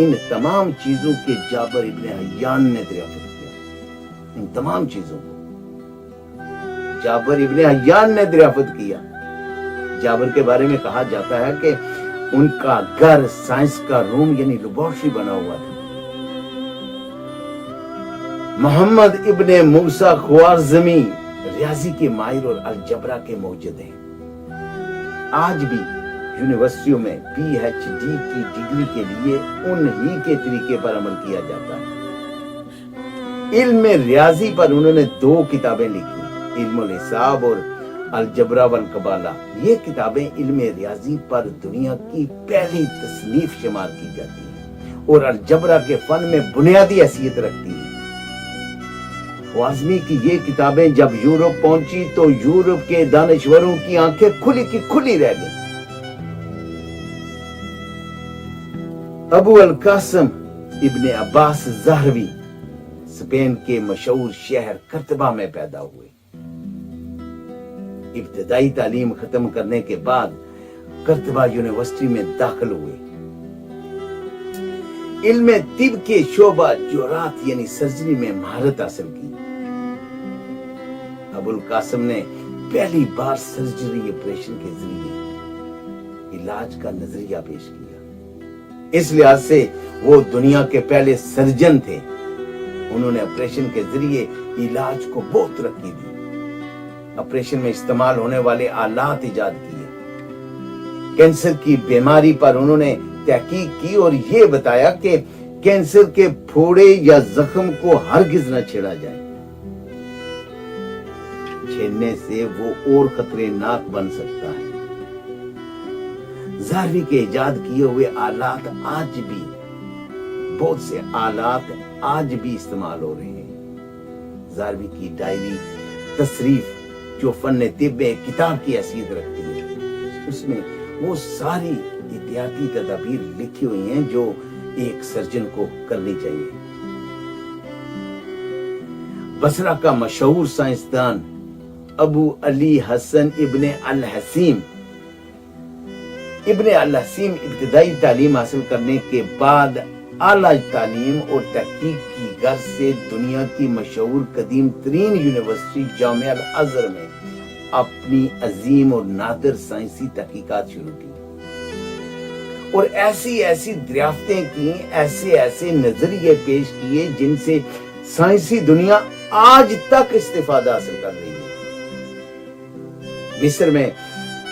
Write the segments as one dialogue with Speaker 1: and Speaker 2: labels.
Speaker 1: ان تمام چیزوں کے جابر ابن حیان نے دریافت کیا. ان تمام چیزوں کو جابر ابن حیان نے دریافت کیا. جابر کے بارے میں کہا جاتا ہے کہ ان کا گھر سائنس کا روم یعنی لیبارٹری بنا ہوا تھا. محمد ابن موسیٰ خوارزمی ریاضی کے ماہر اور الجبرا کے موجد ہیں. آج بھی یونیورسٹیوں میں پی ایچ ڈی کی ڈگری کے لیے انہی کے طریقے پر عمل کیا جاتا ہے. علم ریاضی پر انہوں نے 2 کتابیں لکھی, علم الحساب اور الجبرا والقبالہ. یہ کتابیں علم ریاضی پر دنیا کی پہلی تصنیف شمار کی جاتی ہیں اور الجبرا کے فن میں بنیادی حیثیت رکھتی ہیں. خوارزمی کی یہ کتابیں جب یورپ پہنچی تو یورپ کے دانشوروں کی آنکھیں کھلی کی کھلی رہ گئیں. ابو القاسم ابن عباس زہروی اسپین کے مشہور شہر کرتبہ میں پیدا ہوئے. ابتدائی تعلیم ختم کرنے کے بعد کرتبہ یونیورسٹی میں داخل ہوئے. علم طب کے شعبہ جراحت یعنی سرجری میں مہارت حاصل کی. ابو القاسم نے پہلی بار سرجری آپریشن کے ذریعے علاج کا نظریہ پیش کیا. اس لحاظ سے وہ دنیا کے پہلے سرجن تھے. انہوں نے آپریشن کے ذریعے علاج کو بہت ترقی دی. آپریشن میں استعمال ہونے والے آلات ایجاد کیے. کینسر کی بیماری پر انہوں نے تحقیق کی اور یہ بتایا کہ کینسر کے پھوڑے یا زخم کو ہرگز نہ چھیڑا جائے. چھیڑنے سے وہ اور خطرے ناک بن سکتا ہے. زہروی کے ایجاد کیے ہوئے آلات آج بھی بہت سے آلات آج بھی استعمال ہو رہے ہیں. زہروی کی ڈائری تصریف جو فن طب میں کتاب کی حیثیت رکھتی ہے, اس میں وہ ساری احتیاطی تدابیر لکھی ہوئی ہیں جو ایک سرجن کو کرنی چاہیے. بصرہ کا مشہور سائنسدان ابو علی حسن ابن الحسیم ابتدائی تعلیم حاصل کرنے کے بعد اعلیٰ تعلیم اور تحقیق کی غرض سے دنیا کی مشہور قدیم ترین یونیورسٹی جامعہ الازہر میں اپنی عظیم اور نادر سائنسی تحقیقات شروع کی اور ایسی دریافتیں کی, ایسے نظریے پیش کیے جن سے سائنسی دنیا آج تک استفادہ حاصل کر رہی ہے. مصر میں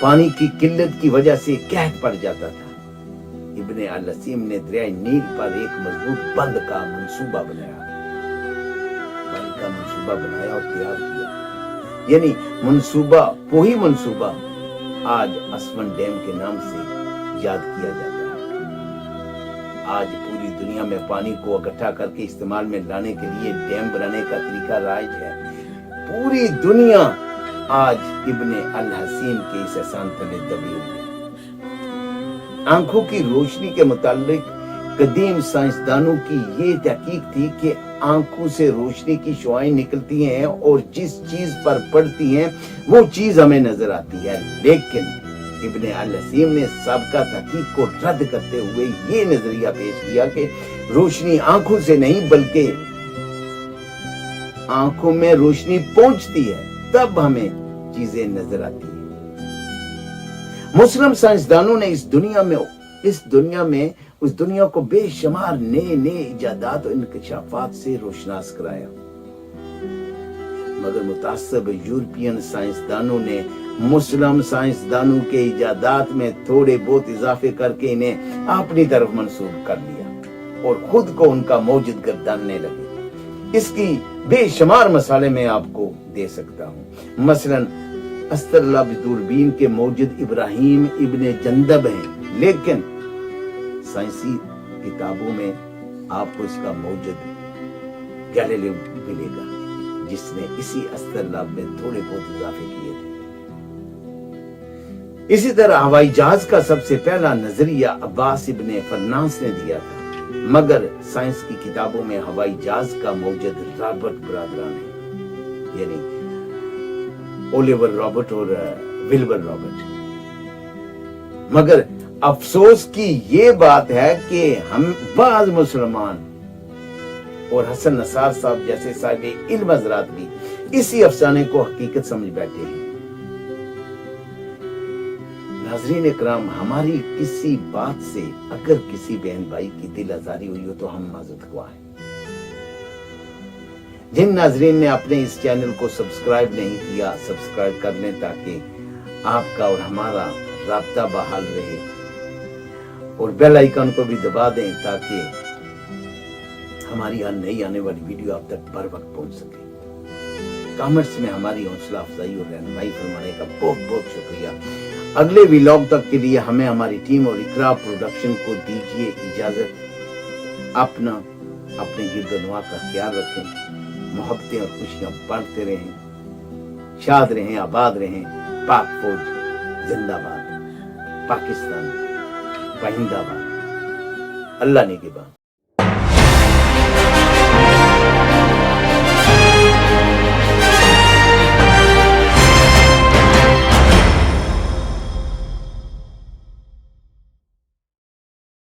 Speaker 1: پانی کی قلت کی وجہ سے قحط پڑ جاتا تھا. ابن الحسیم نے دریائے نیل پر ایک مضبوط بند کا منصوبہ بنایا اور تیار کیا. یعنی وہی منصوبہ آج اسون ڈیم کے نام سے یاد کیا جاتا ہے. آج پوری دنیا میں پانی کو اکٹھا کر کے استعمال میں لانے کے لیے ڈیم بنانے کا طریقہ رائج ہے. پوری دنیا آج ابن الحسیم کے اس احسان تلے دبی ہوئی ہے. آنکھوں کی روشنی کے متعلق قدیم سائنسدانوں کی یہ تحقیق تھی کہ آنکھوں سے روشنی کی شعاعیں نکلتی ہیں اور جس چیز پر پڑتی ہیں وہ چیز ہمیں نظر آتی ہے. لیکن ابن الحسیم نے سابقہ تحقیق کو رد کرتے ہوئے یہ نظریہ پیش کیا کہ روشنی آنکھوں سے نہیں بلکہ آنکھوں میں روشنی پہنچتی ہے تب ہمیں چیزیں نظر آتی ہیں. مسلم سائنسدانوں نے اس دنیا کو بے شمار نئے ایجادات اور انکشافات سے روشناس کرایا. مگر متعصب یورپین سائنسدانوں نے مسلم سائنسدانوں کے ایجادات میں تھوڑے بہت اضافے کر کے انہیں اپنی طرف منسوب کر لیا اور خود کو ان کا موجد گرداننے لگے. اس کی بے شمار مثالیں میں آپ کو دے سکتا ہوں. مثلا اسطرلب دوربین کے موجد ابراہیم ابن جندب ہیں, لیکن سائنسی کتابوں میں آپ کو اس کا موجد گیلیلیو ملے گا جس نے اسی اسطرلب میں تھوڑے بہت اضافے کیے تھے. اسی طرح ہوائی جہاز کا سب سے پہلا نظریہ عباس ابن فرناس نے دیا تھا, مگر سائنس کی کتابوں میں ہوائی جہاز کا موجد رابرٹ برادران ہے, یعنی اولیور رابرٹ اور ولبر رابرٹ. مگر افسوس کی یہ بات ہے کہ ہم بعض مسلمان اور حسن نثار صاحب جیسے صاحب علم حضرات بھی اسی افسانے کو حقیقت سمجھ بیٹھے ہیں۔ ناظرین اکرام، ہماری کسی بات سے اگر کسی بہن بھائی کی دل آزاری ہوئی ہو تو ہم معذرت خواہ ہیں۔ جن ناظرین نے اپنے اس چینل کو سبسکرائب نہیں کیا، سبسکرائب کر لیں تاکہ آپ کا اور ہمارا رابطہ بحال رہے، اور بیل آئیکن کو بھی دبا دیں تاکہ ہماری ہر نئی آنے والی ویڈیو آپ تک بر وقت پہنچ سکے۔ کامنٹس میں ہماری حوصلہ افزائی اور رہنمائی فرمانے کا بہت بہت شکریہ۔ اگلے ویلاگ تک کے لیے ہمیں ہماری ٹیم اور اقرا پروڈکشن کو دیجیے اجازت۔ اپنا اپنے گرد و نواح کا خیال رکھیں، محبتیں اور خوشیاں بانٹتے رہیں، شاد رہیں، آباد رہیں۔ پاک فوج زندہ باد، پاکستان پائندہ باد۔ اللہ نگہبان۔